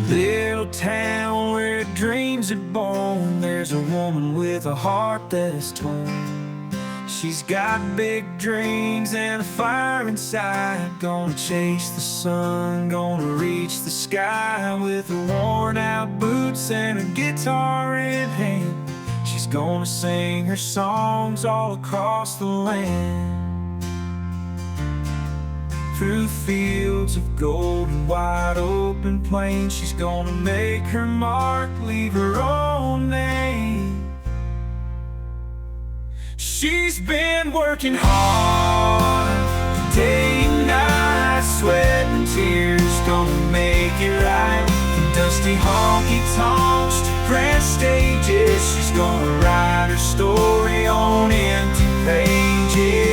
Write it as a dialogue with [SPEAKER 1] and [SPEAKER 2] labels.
[SPEAKER 1] Little town where dreams are born, there's a woman with a heart that's torn. She's got big dreams and a fire inside. Gonna chase the sun, gonna reach the sky. With her worn out boots and a guitar in hand, she's gonna sing her songs all across the land. Through fields of gold and wide open plains, she's gonna make her mark, leave her own name. She's been working hard, day and night, sweat and tears, gonna make it right. From dusty honky-tonks to grand stages, she's gonna write her story on empty pages.